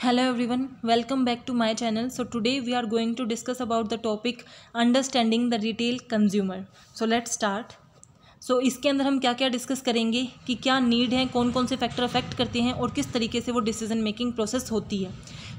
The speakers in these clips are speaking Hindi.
Hello everyone, welcome back to my channel. So today we are going to discuss about the topic understanding the retail consumer. So let's start. इसके अंदर हम क्या क्या डिस्कस करेंगे कि क्या नीड है, कौन कौन से फैक्टर अफेक्ट करते हैं और किस तरीके से वो डिसीजन मेकिंग प्रोसेस होती है।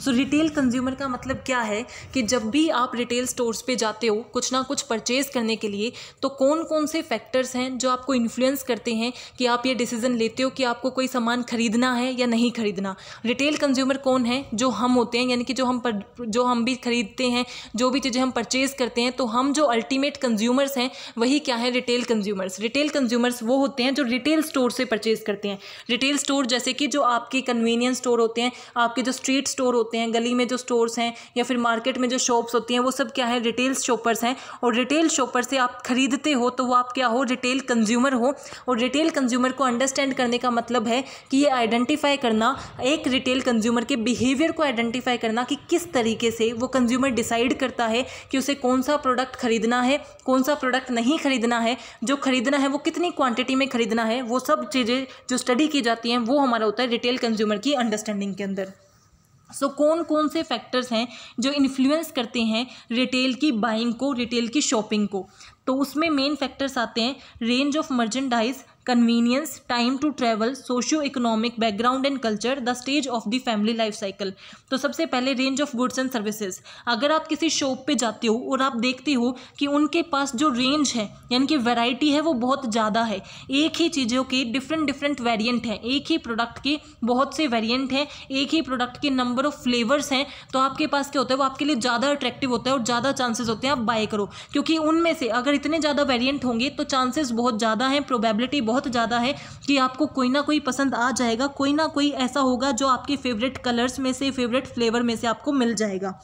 रिटेल कंज्यूमर का मतलब क्या है कि जब भी आप रिटेल स्टोर्स पे जाते हो कुछ ना कुछ परचेज़ करने के लिए, तो कौन कौन से फैक्टर्स हैं जो आपको इन्फ्लुएंस करते हैं कि आप ये डिसीज़न लेते हो कि आपको कोई सामान खरीदना है या नहीं खरीदना। रिटेल कंज्यूमर कौन है? जो हम होते हैं, यानी कि जो हम भी खरीदते हैं, जो भी चीज़ें हम परचेज़ करते हैं, तो हम जो अल्टीमेट कंज्यूमर्स हैं वही क्या है? Retail consumers. रिटेल कंज्यूमर्स वो होते हैं जो रिटेल स्टोर से परचेज़ करते हैं। रिटेल स्टोर जैसे कि जो आपके कन्वीनियंस स्टोर होते हैं, आपके जो स्ट्रीट स्टोर होते हैं, गली में जो स्टोर्स हैं या फिर मार्केट में जो शॉप्स होती हैं, वो सब क्या है? रिटेल शॉपर्स हैं। और रिटेल शॉपर से आप खरीदते हो तो वो आप क्या हो? रिटेल कंज्यूमर हो। और रिटेल कंज्यूमर को अंडरस्टैंड करने का मतलब है कि ये आइडेंटिफाई करना, एक रिटेल कंज्यूमर के बिहेवियर को आइडेंटिफाई करना कि किस तरीके से वो कंज्यूमर डिसाइड करता है कि उसे कौन सा प्रोडक्ट खरीदना है, कौन सा प्रोडक्ट नहीं खरीदना है, जो खरीदना है वो कितनी क्वांटिटी में खरीदना है। वो सब चीज़ें जो स्टडी की जाती हैं वो हमारा होता है रिटेल कंज्यूमर की अंडरस्टैंडिंग के अंदर। कौन कौन से फैक्टर्स हैं जो इन्फ्लुएंस करते हैं रिटेल की बाइंग को, रिटेल की शॉपिंग को? तो उसमें मेन फैक्टर्स आते हैं range of merchandise, convenience, time to travel, socio economic background and culture, the stage of the family life cycle. तो सबसे पहले range of goods and services. अगर आप किसी शॉप पे जाते हो और आप देखते हो कि उनके पास जो रेंज है यानी कि वैरायटी है वो बहुत ज़्यादा है, एक ही चीज़ों के डिफरेंट वेरिएंट हैं, एक ही प्रोडक्ट के बहुत से वेरिएंट हैं, एक ही प्रोडक्ट के नंबर ऑफ फ्लेवर्स हैं, तो आपके पास क्या होता है? वो आपके लिए ज़्यादा अट्रैक्टिव होता है और ज़्यादा चांसेस होते हैं आप बाय करो, क्योंकि उनमें से अगर इतने ज़्यादा वेरिएंट होंगे तो चांसेस बहुत ज़्यादा हैं, प्रोबेबिलिटी बहुत ज़्यादा है कि आपको कोई ना कोई पसंद आ जाएगा, कोई ना कोई ऐसा होगा जो आपके फेवरेट कलर्स में से, फेवरेट फ्लेवर में से आपको मिल जाएगा।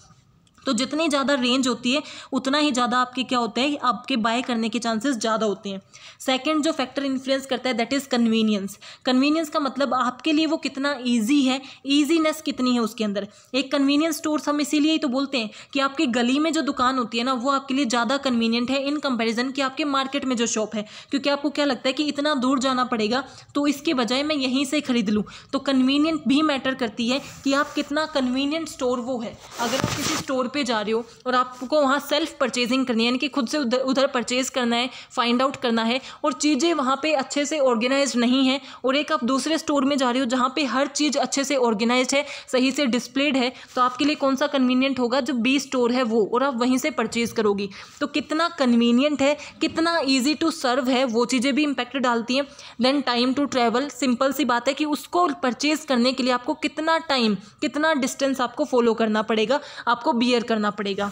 तो जितनी ज़्यादा रेंज होती है उतना ही ज़्यादा आपके क्या होता है? आपके बाय करने के चांसेस ज़्यादा होते हैं। सेकंड जो फैक्टर इन्फ्लुएंस करता है दैट इज़ कन्वीनियंस। कन्वीनियंस का मतलब आपके लिए वो कितना ईजी है, ईजीनेस कितनी है उसके अंदर। एक कन्वीनियंस स्टोर्स हम इसीलिए ही तो बोलते हैं कि आपकी गली में जो दुकान होती है ना, वो आपके लिए ज़्यादा कन्वीनियंट है इन कंपेरिजन कि आपके मार्केट में जो शॉप है, क्योंकि आपको क्या लगता है कि इतना दूर जाना पड़ेगा, तो इसके बजाय मैं यहीं से खरीद लूँ। तो कन्वीनियंट भी मैटर करती है कि आप कितना कन्वीनियंट स्टोर वो है। अगर आप किसी स्टोर पे जा रहे हो और आपको वहाँ सेल्फ परचेजिंग करनी है, यानी कि खुद से उधर परचेज करना है, फाइंड आउट करना है, और चीज़ें वहाँ पे अच्छे से ऑर्गेनाइज्ड नहीं है, और एक आप दूसरे स्टोर में जा रहे हो जहाँ पे हर चीज़ अच्छे से ऑर्गेनाइज्ड है, सही से डिस्प्लेड है, तो आपके लिए कौन सा कन्वीनियंट होगा? जो बी स्टोर है वो, और आप वहीं से परचेज करोगी। तो कितना कन्वीनियंट है, कितना ईजी टू सर्व है, वो चीज़ें भी इम्पैक्ट डालती हैं। Then time to travel. Simple सी बात है कि उसको परचेज करने के लिए आपको कितना टाइम, कितना डिस्टेंस आपको फॉलो करना पड़ेगा, आपको बियर करना पड़ेगा।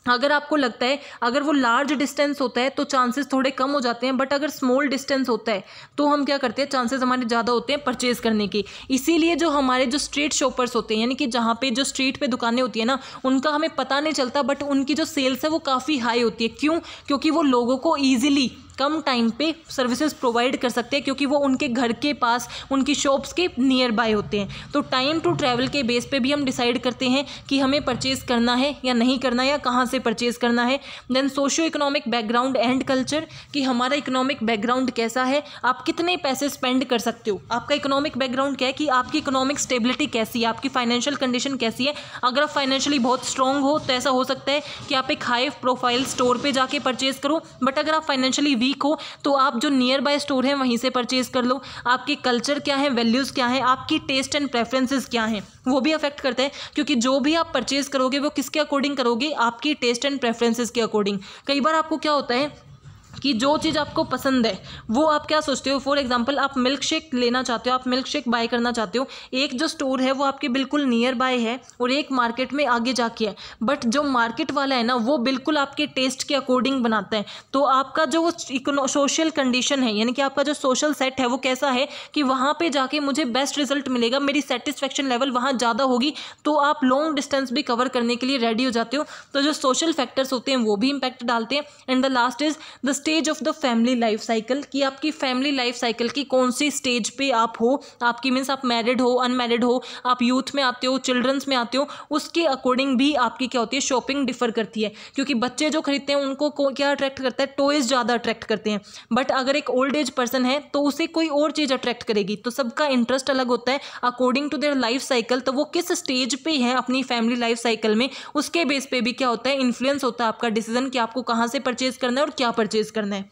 अगर आपको लगता है अगर वो लार्ज डिस्टेंस होता है तो चांसेस थोड़े कम हो जाते हैं, बट अगर स्मॉल डिस्टेंस होता है तो हम क्या करते हैं? चांसेस हमारे ज़्यादा होते हैं परचेज करने के। इसीलिए जो हमारे जो स्ट्रीट शॉपर्स होते हैं, यानी कि जहाँ पे जो स्ट्रीट पे दुकानें होती है ना, उनका हमें पता नहीं चलता, बट उनकी जो सेल्स है वो काफ़ी हाई होती है। क्यों? क्योंकि वो लोगों को ईजिली कम टाइम पे सर्विसेज प्रोवाइड कर सकते हैं, क्योंकि वो उनके घर के पास, उनकी शॉप्स के नियर बाय होते हैं। तो टाइम टू ट्रैवल के बेस पे भी हम डिसाइड करते हैं कि हमें परचेज़ करना है या नहीं करना है, या कहाँ से परचेज़ करना है। Then socio economic background and culture, कि हमारा इकोनॉमिक बैकग्राउंड कैसा है, आप कितने पैसे स्पेंड कर सकते हो। आपका इकोनॉमिक बैकग्राउंड क्या है कि आपकी इकोनॉमिक स्टेबिलिटी कैसी है, आपकी फाइनेंशियल कंडीशन कैसी है। अगर आप फाइनेंशियली बहुत स्ट्रॉन्ग हो तो ऐसा हो सकता है कि आप एक हाई प्रोफाइल स्टोर पर जाके परचेज़ करो, बट अगर आप फाइनेंशियली वीक हो तो आप जो नियर बाय स्टोर है वहीं से परचेज कर लो। आपके कल्चर क्या है, वैल्यूज़ क्या है, आपकी टेस्ट एंड प्रेफरेंसेस क्या हैं, वो भी अफेक्ट करते हैं, क्योंकि जो भी आप परचेज करोगे वो किसके अकॉर्डिंग करोगे? आपकी टेस्ट एंड प्रेफरेंसेस के अकॉर्डिंग। कई बार आपको क्या होता है कि जो चीज़ आपको पसंद है वो आप क्या सोचते हो? फॉर एग्जांपल आप मिल्क शेक लेना चाहते हो, आप मिल्क शेक बाय करना चाहते हो, एक जो स्टोर है वो आपके बिल्कुल नियर बाय है और एक मार्केट में आगे जाके है, बट जो मार्केट वाला है ना वो बिल्कुल आपके टेस्ट के अकॉर्डिंग बनाता है। तो आपका जो सोशल कंडीशन है, यानी कि आपका जो सोशल सेट है वो कैसा है कि वहाँ पर जाके मुझे बेस्ट रिजल्ट मिलेगा, मेरी सेटिस्फेक्शन लेवल वहाँ ज़्यादा होगी, तो आप लॉन्ग डिस्टेंस भी कवर करने के लिए रेडी हो जाते हो। तो जो सोशल फैक्टर्स होते हैं वो भी इम्पैक्ट डालते हैं। And the last is the stage of the family life cycle, कि आपकी फैमिली लाइफ साइकिल की कौन सी स्टेज पे आप हो, आपकी मीन्स आप मैरिड हो, अनमैरिड हो, आप यूथ में आते हो, चिल्ड्रंस में आते हो, उसके अकॉर्डिंग भी आपकी क्या होती है, शॉपिंग डिफर करती है। क्योंकि बच्चे जो खरीदते हैं उनको क्या अट्रैक्ट करता है, टॉयज ज़्यादा अट्रैक्ट करते हैं, बट अगर एक ओल्ड एज पर्सन है तो उसे कोई और चीज़ अट्रैक्ट करेगी। तो सबका इंटरेस्ट अलग होता है according to their life cycle. तो वो किस स्टेज पे है अपनी फैमिली लाइफ साइकिल में, उसके बेस पे भी क्या होता है, इन्फ्लुएंस होता है आपका डिसीजन कि आपको कहाँ से परचेज करना है और क्या परचेज करना है।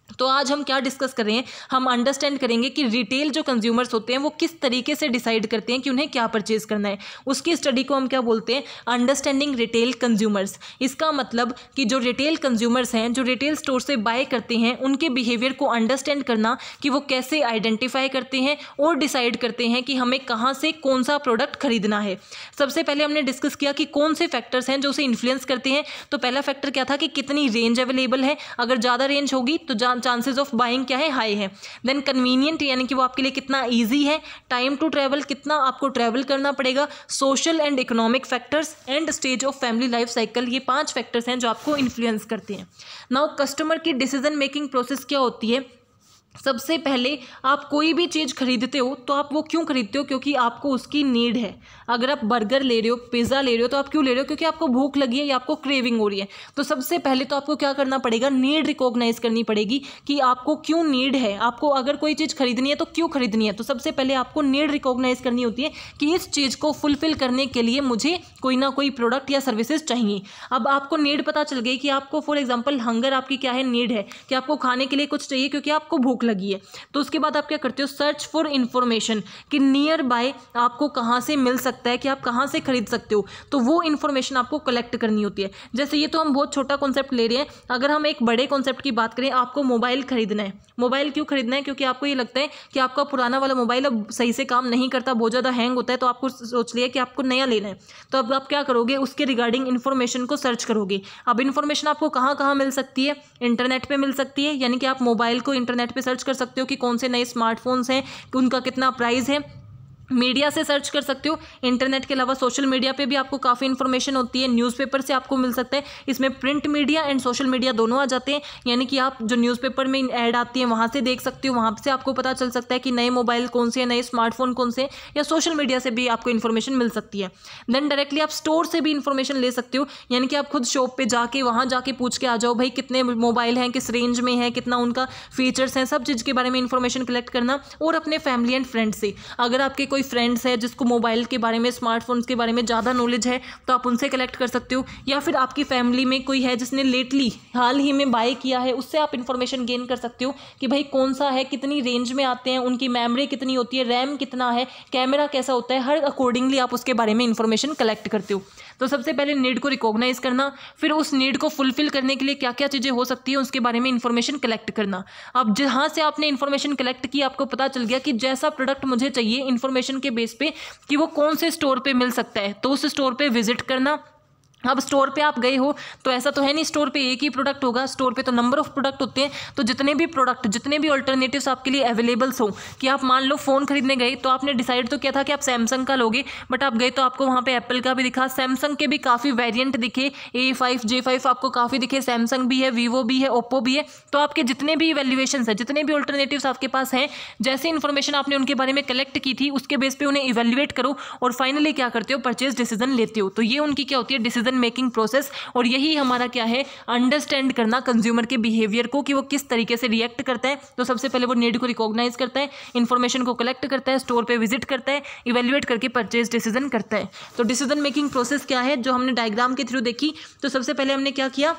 तो आज हम क्या डिस्कस कर रहे हैं, हम अंडरस्टैंड करेंगे कि रिटेल जो कंज्यूमर्स होते हैं वो किस तरीके से डिसाइड करते हैं कि उन्हें क्या परचेज करना है। उसकी स्टडी को हम क्या बोलते हैं, अंडरस्टैंडिंग रिटेल कंज्यूमर्स। इसका मतलब कि जो रिटेल कंज्यूमर्स हैं, जो रिटेल स्टोर से बाय करते हैं, उनके बिहेवियर को अंडरस्टैंड करना कि वो कैसे आइडेंटिफाई करते हैं और डिसाइड करते हैं कि हमें कहाँ से कौन सा प्रोडक्ट खरीदना है। सबसे पहले हमने डिस्कस किया कि कौन से फैक्टर्स हैं जो उसे इन्फ्लुएंस करते हैं। तो पहला फैक्टर क्या था कि कितनी रेंज अवेलेबल है, अगर ज़्यादा रेंज होगी तो चांसेस ऑफ बाइंग क्या है, हाई है। देन कन्वीनियंट, यानी कि वो आपके लिए कितना इजी है। टाइम टू ट्रैवल, कितना आपको ट्रैवल करना पड़ेगा। Social and economic factors and stage of family life cycle, ये 5 फैक्टर्स हैं जो आपको इन्फ्लुएंस करते हैं। नाउ कस्टमर की डिसीजन मेकिंग प्रोसेस क्या होती है। सबसे पहले आप कोई भी चीज़ खरीदते हो तो आप वो क्यों खरीदते हो, क्योंकि आपको उसकी नीड है। अगर आप बर्गर ले रहे हो, पिज़्ज़ा ले रहे हो, तो आप क्यों ले रहे हो, क्योंकि आपको भूख लगी है या आपको क्रेविंग हो रही है। तो सबसे पहले तो आपको क्या करना पड़ेगा, नीड रिकॉग्नाइज करनी पड़ेगी कि आपको क्यों नीड है। आपको अगर कोई चीज़ खरीदनी है तो क्यों खरीदनी है, तो सबसे पहले आपको नीड रिकॉग्नाइज करनी होती है कि इस चीज़ को फुलफिल करने के लिए मुझे कोई ना कोई प्रोडक्ट या सर्विसेज चाहिए। अब आपको नीड पता चल गई कि आपको फॉर एग्जाम्पल हंगर आपकी क्या है, नीड है कि आपको खाने के लिए कुछ चाहिए क्योंकि आपको भूख लगी है। तो उसके बाद आप क्या करते हो, सर्च फॉर इन्फॉर्मेशन कि नियर बाय आपको कहाँ से मिल सकता है, कि आप कहाँ से खरीद सकते हो। तो वो इन्फॉर्मेशन आपको कलेक्ट करनी होती है। जैसे ये तो हम बहुत छोटा कॉन्सेप्ट ले रहे हैं, अगर हम एक बड़े कॉन्सेप्ट की बात करें, आपको मोबाइल खरीदना है। मोबाइल क्यों खरीदना है, क्योंकि आपको ये लगता है कि आपका पुराना वाला मोबाइल अब सही से काम नहीं करता, बहुत ज़्यादा हैंग होता है, तो आपको सोच लिया कि आपको नया लेना है। तो अब आप क्या करोगे, उसके रिगार्डिंग इन्फॉर्मेशन को सर्च करोगे। अब इन्फॉर्मेशन आपको कहाँ कहाँ मिल सकती है, इंटरनेट पे मिल सकती है, यानी कि आप मोबाइल को इंटरनेट पे सर्च कर सकते हो कि कौन से नए स्मार्टफोन्स हैं, उनका कितना प्राइस है। मीडिया से सर्च कर सकते हो। इंटरनेट के अलावा सोशल मीडिया पे भी आपको काफ़ी इन्फॉर्मेशन होती है, न्यूज़पेपर से आपको मिल सकता है। इसमें print media and social media दोनों आ जाते हैं, यानी कि आप जो न्यूज़पेपर में ऐड आती है वहाँ से देख सकते हो, वहाँ से आपको पता चल सकता है कि नए मोबाइल कौन से हैं, नए स्मार्टफोन कौन से हैं, या सोशल मीडिया से भी आपको इन्फॉर्मेशन मिल सकती है। देन डायरेक्टली आप स्टोर से भी इन्फॉर्मेशन ले सकते हो, यानी कि आप खुद शॉप पर जाके वहाँ जाके पूछ के आ जाओ, भाई कितने मोबाइल हैं, किस रेंज में है, कितना उनका फीचर्स हैं, सब चीज़ के बारे में इन्फॉर्मेशन कलेक्ट करना। और अपने फैमिली एंड फ्रेंड्स से, अगर आपके कोई फ्रेंड्स है को मोबाइल के बारे में, स्मार्टफोन्स के बारे में ज़्यादा नॉलेज है, तो आप उनसे कलेक्ट कर सकते हो। या फिर आपकी फैमिली में कोई है जिसने लेटली हाल ही में बाय किया है, उससे आप इन्फॉर्मेशन गेन कर सकते हो कि भाई कौन सा है, कितनी रेंज में आते हैं, उनकी मेमोरी कितनी होती है, रैम कितना है, कैमरा कैसा होता है, हर अकॉर्डिंगली आप उसके बारे में इन्फॉर्मेशन कलेक्ट करते हो। तो सबसे पहले नीड को रिकॉग्नाइज करना, फिर उस नीड को फुलफिल करने के लिए क्या क्या चीज़ें हो सकती है उसके बारे में इन्फॉर्मेशन कलेक्ट करना। अब जहाँ से आपने इन्फॉर्मेशन कलेक्ट की, आपको पता चल गया कि जैसा प्रोडक्ट मुझे चाहिए इन्फॉर्मेशन के बेस पे कि वो कौन से स्टोर पे मिल सकता है, तो उस स्टोर पे विजिट करना। अब स्टोर पे आप गए हो तो ऐसा तो है नहीं स्टोर पे एक ही प्रोडक्ट होगा, स्टोर पे तो नंबर ऑफ प्रोडक्ट होते हैं। तो जितने भी प्रोडक्ट, जितने भी अल्टरनेटिव्स आपके लिए अवेलेबल्स हो, कि आप मान लो फ़ोन खरीदने गए तो आपने डिसाइड तो किया था कि आप सैमसंग का लोगे, बट आप गए तो आपको वहाँ पे एप्पल का भी दिखा, सैमसंग के भी काफ़ी वेरिएंट दिखे, A5, J5 आपको काफ़ी दिखे, सैमसंग भी है, वीवो भी है, ओप्पो भी है। तो आपके जितने भी इवैल्यूएशंस है, जितने भी अल्टरनेटिव्स आपके पास हैं, जैसे इन्फॉर्मेशन आपने उनके बारे में कलेक्ट की थी, उसके बेस पे उन्हें इवैल्यूएट करो और फाइनली क्या करते हो, परचेज डिसीजन लेते हो। तो ये उनकी क्या होती है, डिसीजन मेकिंग प्रोसेस। और यही हमारा क्या है, अंडरस्टैंड करना कंज्यूमर के बिहेवियर को, कि वो किस तरीके से रिएक्ट करता है। तो सबसे पहले वो नीड को रिकॉग्नाइज करता है, इन्फॉर्मेशन को कलेक्ट करता है, स्टोर पे विजिट करता है, इवैल्यूएट करके परचेज डिसीजन करता है। तो डिसीजन मेकिंग प्रोसेस क्या है, जो हमने डायग्राम के थ्रू देखी। तो सबसे पहले हमने क्या किया,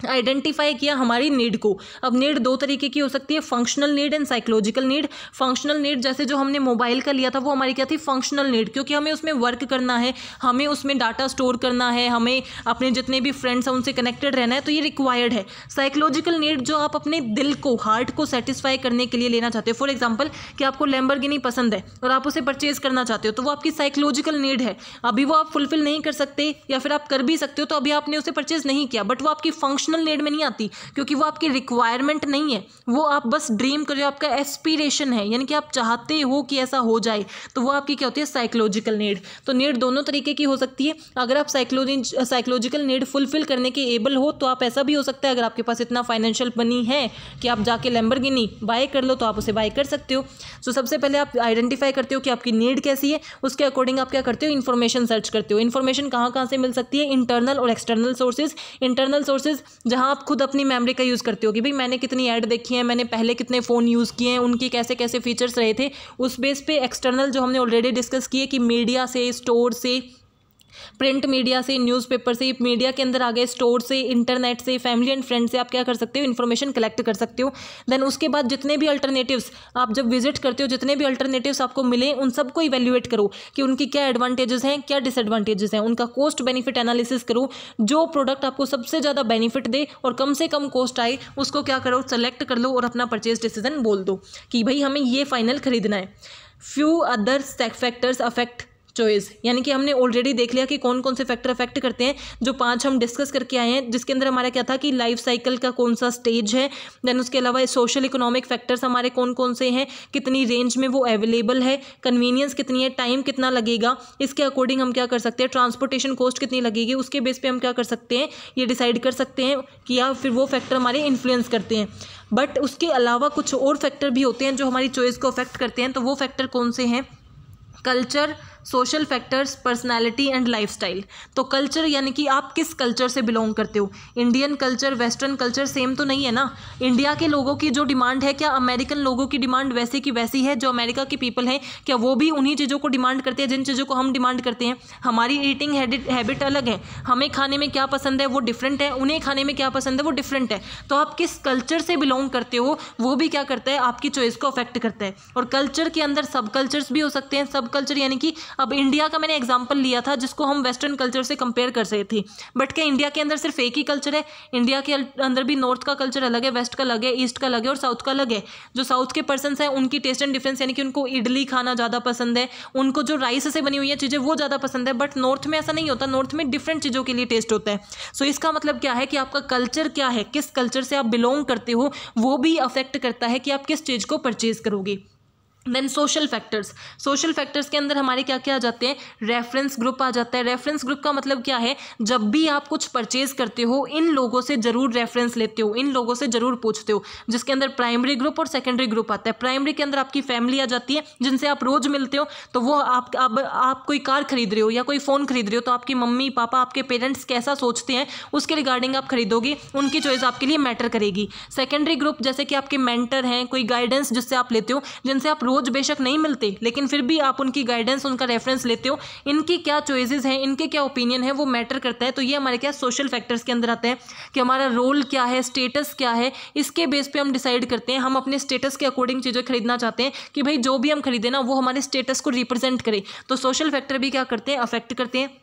आइडेंटिफाई किया हमारी नीड को। अब नीड दो तरीके की हो सकती है, functional need and psychological need. Functional need जैसे जो हमने मोबाइल का लिया था, वो हमारी क्या थी, फंक्शनल नीड, क्योंकि हमें उसमें वर्क करना है, हमें उसमें डाटा स्टोर करना है, हमें अपने जितने भी फ्रेंड्स हैं उनसे कनेक्टेड रहना है, तो ये रिक्वायर्ड है। साइकोलॉजिकल नीड जो आप अपने दिल को, हार्ट को सेटिस्फाई करने के लिए लेना चाहते हो। फॉर एग्जाम्पल कि आपको लैम्बोर्गिनी पसंद है और आप उसे परचेज करना चाहते हो, तो वो आपकी साइकोलॉजिकल नीड है। अभी वो आप फुलफिल नहीं कर सकते, या फिर आप कर भी सकते हो, तो अभी आपने उसे परचेज नहीं किया, बट वो आपकी फंक्शन इमोशनल नीड में नहीं आती, क्योंकि वो आपकी रिक्वायरमेंट नहीं है, वो आप बस ड्रीम कर रहे हो, आपका एस्पिरेशन है, यानी कि आप चाहते हो कि ऐसा हो जाए, तो वो आपकी क्या होती है, साइकोलॉजिकल नीड। तो नीड दोनों तरीके की हो सकती है। अगर आप साइकोलॉजिकल नीड फुलफिल करने के एबल हो तो आप ऐसा भी हो सकता है, अगर आपके पास इतना फाइनेंशियल मनी है कि आप जाके लैम्बोर्गिनी बाय कर लो तो आप उसे बाय कर सकते हो। सो सबसे पहले आप आइडेंटिफाई करते हो कि आपकी नीड कैसी है, उसके अकॉर्डिंग आप क्या करते हो, इन्फॉर्मेशन सर्च करते हो। इन्फॉर्मेशन कहाँ से मिल सकती है, इंटरनल और एक्सटर्नल सोर्सेज। इंटरनल सोर्सेज जहाँ आप खुद अपनी मेमोरी का यूज़ करते हो कि भाई मैंने कितनी ऐड देखी है, मैंने पहले कितने फ़ोन यूज़ किए हैं, उनके कैसे कैसे फीचर्स रहे थे, उस बेस पे। एक्सटर्नल जो हमने ऑलरेडी डिस्कस किए कि मीडिया से, स्टोर से, प्रिंट मीडिया से, न्यूज़पेपर से, मीडिया के अंदर आ गए, स्टोर से, इंटरनेट से, फैमिली एंड फ्रेंड से आप क्या कर सकते हो, इन्फॉर्मेशन कलेक्ट कर सकते हो। देन उसके बाद जितने भी अल्टरनेटिव्स आप जब विजिट करते हो, जितने भी अल्टरनेटिव्स आपको मिले उन सबको इवेल्युएट करो कि उनकी क्या एडवांटेजेस हैं, क्या डिसएडवांटेजेस हैं, उनका कॉस्ट बेनिफिट एनालिसिस करो। जो प्रोडक्ट आपको सबसे ज़्यादा बेनिफिट दे और कम से कम कॉस्ट आए उसको क्या करो, सेलेक्ट कर लो और अपना परचेज डिसीजन बोल दो कि भाई हमें ये फाइनल खरीदना है। Few other factors affect choice, यानी कि हमने ऑलरेडी देख लिया कि कौन कौन से फैक्टर अफेक्ट करते हैं, जो 5 हम डिस्कस करके आए हैं, जिसके अंदर हमारा क्या था कि लाइफ साइकिल का कौन सा स्टेज है। देन उसके अलावा सोशल इकोनॉमिक फैक्टर्स हमारे कौन कौन से हैं, कितनी रेंज में वो अवेलेबल है, कन्वीनियंस कितनी है, टाइम कितना लगेगा, इसके अकॉर्डिंग हम क्या कर सकते हैं, ट्रांसपोर्टेशन कॉस्ट कितनी लगेगी, उसके बेस पे हम क्या कर सकते हैं, ये डिसाइड कर सकते हैं कि या फिर वो फैक्टर हमारे इन्फ्लुएंस करते हैं। बट उसके अलावा कुछ और फैक्टर भी होते हैं जो हमारी चॉइस को अफेक्ट करते हैं। तो वो फैक्टर कौन से हैं, culture, social factors, personality and lifestyle. तो कल्चर यानी कि आप किस कल्चर से बिलोंग करते हो, Indian culture, western culture same तो नहीं है ना। इंडिया के लोगों की जो डिमांड है, क्या अमेरिकन लोगों की डिमांड वैसी की वैसी है? जो अमेरिका के पीपल हैं क्या वो भी उन्हीं चीज़ों को डिमांड करते हैं जिन चीज़ों को हम डिमांड करते हैं? हमारी ईटिंग हैबिट अलग है, हमें खाने में क्या पसंद है वो डिफरेंट है, उन्हें खाने में क्या पसंद है वो डिफरेंट है। तो आप किस कल्चर से बिलोंग करते हो वो भी क्या करता है, आपकी चॉइस को अफेक्ट करता है। और कल्चर के अंदर सब कल्चर्स भी हो सकते हैं। सब कल्चर यानी कि अब इंडिया का मैंने एग्जांपल लिया था जिसको हम वेस्टर्न कल्चर से कंपेयर कर रहे थे, बट क्या इंडिया के अंदर सिर्फ एक ही कल्चर है? इंडिया के अंदर भी नॉर्थ का कल्चर अलग है, वेस्ट का अलग है, ईस्ट का अलग है और साउथ का अलग है। जो साउथ के पर्सन्स हैं उनकी टेस्ट एंड डिफरेंस, यानी कि उनको इडली खाना ज़्यादा पसंद है, उनको जो राइस से बनी हुई है चीज़ें वो ज़्यादा पसंद है। बट नॉर्थ में ऐसा नहीं होता, नॉर्थ में डिफरेंट चीज़ों के लिए टेस्ट होता है। सो इसका मतलब क्या है कि आपका कल्चर क्या है, किस कल्चर से आप बिलोंग करते हो वो भी अफेक्ट करता है कि आप किस चीज़ को परचेज करोगे। Then social factors, social factors के अंदर हमारे क्या क्या आ जाते हैं, रेफरेंस ग्रुप आ जाता है। रेफरेंस ग्रुप का मतलब क्या है, जब भी आप कुछ परचेज करते हो इन लोगों से जरूर रेफरेंस लेते हो, इन लोगों से जरूर पूछते हो, जिसके अंदर प्राइमरी ग्रुप और सेकेंडरी ग्रुप आता है। प्राइमरी के अंदर आपकी फैमिली आ जाती है जिनसे आप रोज मिलते हो, तो वो आप कोई कार खरीद रहे हो या कोई फ़ोन खरीद रहे हो तो आपकी मम्मी पापा, आपके पेरेंट्स कैसा सोचते हैं उसके रिगार्डिंग आप खरीदोगे, उनकी चॉइस आपके लिए मैटर करेगी। सेकेंडरी ग्रुप जैसे कि आपके मेंटर हैं, कोई गाइडेंस जिससे आप लेते हो, जिनसे आप रोज बेशक नहीं मिलते लेकिन फिर भी आप उनकी गाइडेंस, उनका रेफरेंस लेते हो, इनकी क्या चॉइसेस हैं, इनके क्या ओपिनियन है वो मैटर करता है। तो ये हमारे क्या सोशल फैक्टर्स के अंदर आते हैं कि हमारा रोल क्या है, स्टेटस क्या है, इसके बेस पे हम डिसाइड करते हैं। हम अपने स्टेटस के अकॉर्डिंग चीज़ें खरीदना चाहते हैं कि भाई जो भी हम खरीदें ना वो हमारे स्टेटस को रिप्रेजेंट करे। तो सोशल फैक्टर भी क्या करते हैं, अफेक्ट करते हैं।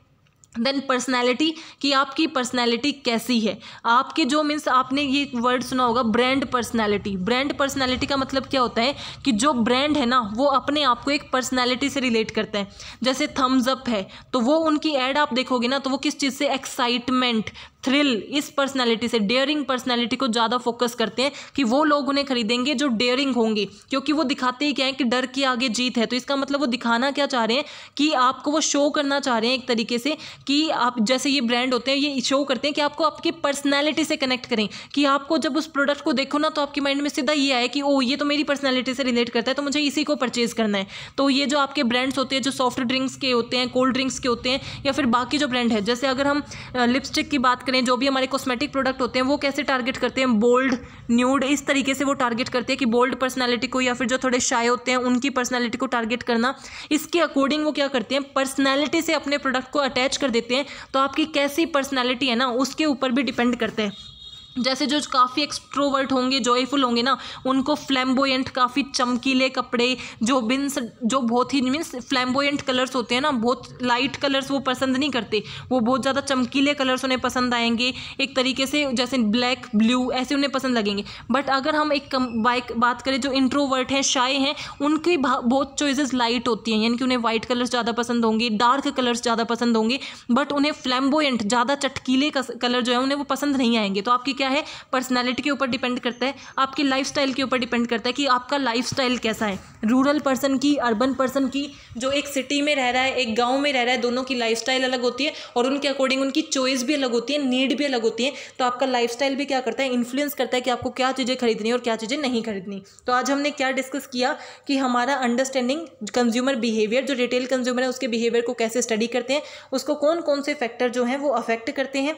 देन पर्सनैलिटी, कि आपकी पर्सनैलिटी कैसी है, आपके जो मीन्स आपने ये वर्ड सुना होगा ब्रांड पर्सनैलिटी। ब्रांड पर्सनैलिटी का मतलब क्या होता है कि जो ब्रांड है ना वो अपने आप को एक पर्सनैलिटी से रिलेट करता है। जैसे थम्स अप है तो वो उनकी ऐड आप देखोगे ना तो वो किस चीज़ से, एक्साइटमेंट, थ्रिल, इस पर्सनैलिटी से, डेयरिंग पर्सनैलिटी को ज़्यादा फोकस करते हैं कि वो लोग उन्हें खरीदेंगे जो डेयरिंग होंगे, क्योंकि वो दिखाते ही क्या है कि डर के आगे जीत है। तो इसका मतलब वो दिखाना क्या चाह रहे हैं कि आपको वो शो करना चाह रहे हैं एक तरीके से कि आप, जैसे ये ब्रांड होते हैं ये शो करते हैं कि आपको आपकी पर्सनैलिटी से कनेक्ट करें, कि आपको जब उस प्रोडक्ट को देखो ना तो आपके माइंड में सीधा ये आए कि ओ ये तो मेरी पर्सनैलिटी से रिलेट करता है तो मुझे इसी को परचेज करना है। तो ये जो आपके ब्रांड्स होते हैं, जो सॉफ्ट ड्रिंक्स के होते हैं, कोल्ड ड्रिंक्स के होते हैं, या फिर बाकी जो ब्रांड है, जैसे अगर हम लिपस्टिक की बात करें, जो भी हमारे कॉस्मेटिक प्रोडक्ट होते हैं वो कैसे टारगेट करते हैं, बोल्ड, न्यूड, इस तरीके से वो टारगेट करते हैं कि बोल्ड पर्सनैलिटी को, या फिर जो थोड़े शाय होते हैं उनकी पर्सनैलिटी को टारगेट करना। इसके अकॉर्डिंग वो क्या करते हैं, पर्सनैलिटी से अपने प्रोडक्ट को अटैच कर देते हैं। तो आपकी कैसी पर्सनैलिटी है ना उसके ऊपर भी डिपेंड करता है जैसे जो काफ़ी एक्सट्रोवर्ट होंगे, जॉयफुल होंगे ना, उनको फ्लैम्बोयेंट, काफ़ी चमकीले कपड़े, जो बहुत ही मीन्स फ्लैम्बोयेंट कलर्स होते हैं ना, बहुत लाइट कलर्स वो पसंद नहीं करते, वो बहुत ज़्यादा चमकीले कलर्स उन्हें पसंद आएंगे, एक तरीके से जैसे ब्लैक, ब्लू, ऐसे उन्हें पसंद लगेंगे। बट अगर हम एक बात करें जो इंट्रोवर्ट हैं, शाय हैं, उनकी बहुत चॉइसेस लाइट होती हैं, यानी कि उन्हें वाइट कलर्स ज़्यादा पसंद होंगे, डार्क कलर्स ज़्यादा पसंद होंगे, बट उन्हें फ्लैम्बोयेंट, ज़्यादा चटकीले कलर जो है उन्हें वो पसंद नहीं आएंगे। तो आपकी क्या है, पर्सनैलिटी के ऊपर डिपेंड करता है, आपकी लाइफस्टाइल के ऊपर डिपेंड करता है कि आपका लाइफस्टाइल कैसा है। रूरल पर्सन की, अर्बन पर्सन की, जो एक सिटी में रह रहा है, एक गांव में रह रहा है, दोनों की लाइफस्टाइल अलग होती है और उनके अकॉर्डिंग उनकी चॉइस भी अलग होती है, नीड भी अलग होती है। तो आपका लाइफस्टाइल भी क्या करता है, इन्फ्लुएंस करता है कि आपको क्या चीज़ें खरीदनी है और क्या चीज़ें नहीं खरीदनी। तो आज हमने क्या डिस्कस किया कि हमारा अंडरस्टैंडिंग कंज्यूमर बिहेवियर, जो रिटेल कंज्यूमर है उसके बिहेवियर को कैसे स्टडी करते हैं, उसको कौन कौन से फैक्टर जो हैं वो अफेक्ट करते हैं,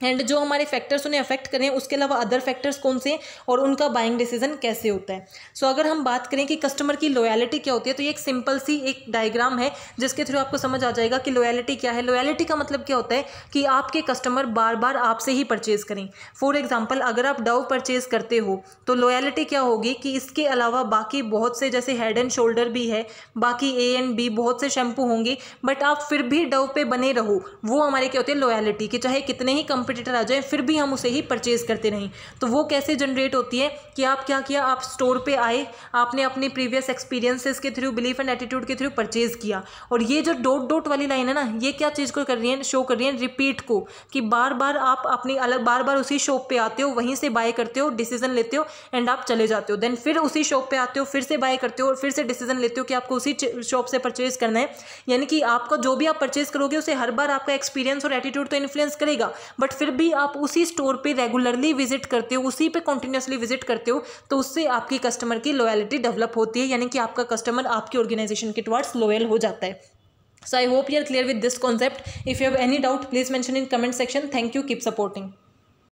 एंड जो हमारे फैक्टर्स उन्हें अफेक्ट करें, उसके अलावा अदर फैक्टर्स कौन से हैं और उनका बाइंग डिसीजन कैसे होता है। सो अगर हम बात करें कि कस्टमर की लॉयल्टी क्या होती है, तो ये एक सिंपल सी एक डायग्राम है जिसके थ्रू आपको समझ आ जाएगा कि लॉयल्टी क्या है। लॉयल्टी का मतलब क्या होता है कि आपके कस्टमर बार बार आपसे ही परचेज करें। फॉर एग्जाम्पल, अगर आप डव परचेज करते हो तो लॉयल्टी क्या होगी कि इसके अलावा बाकी बहुत से, जैसे हेड एंड शोल्डर भी है, बाकी A&B बहुत से शैम्पू होंगे, बट आप फिर भी डव पे बने रहो, वो हमारे क्या होती है लॉयल्टी, कि चाहे कितने ही कंपटीटर आ जाए फिर भी हम उसे ही परचेज करते रहें। तो वो कैसे जनरेट होती है कि आप क्या किया, आप स्टोर पे आए, आपने अपनी प्रीवियस एक्सपीरियंसेस के थ्रू, बिलीफ एंड एटीट्यूड के थ्रू परचेज किया, और ये जो डॉट डॉट वाली लाइन है ना, ये क्या चीज़ को कर रही है, शो कर रही है रिपीट को, कि बार बार आप अपनी अलग, बार बार उसी शॉप पे आते हो, वहीं से बाय करते हो, डिसीजन लेते हो एंड आप चले जाते हो, देन फिर उसी शॉप पे आते हो, फिर से बाय करते हो और फिर से डिसीजन लेते हो कि आपको उसी शॉप से परचेज करना है। यानी कि आपको जो भी आप परचेज करोगे उसे हर बार आपका एक्सपीरियंस और एटीट्यूड तो इन्फ्लुएंस करेगा, बट फिर भी आप उसी स्टोर पे रेगुलरली विजिट करते हो, उसी पे कंटिन्यूसली विजिट करते हो, तो उससे आपकी कस्टमर की लॉयल्टी डेवलप होती है, यानी कि आपका कस्टमर आपकी ऑर्गेनाइजेशन के टुवर्ड्स लॉयल हो जाता है। So I hope you are clear with this concept. If you have any doubt, please mention in comment section. Thank you. Keep supporting.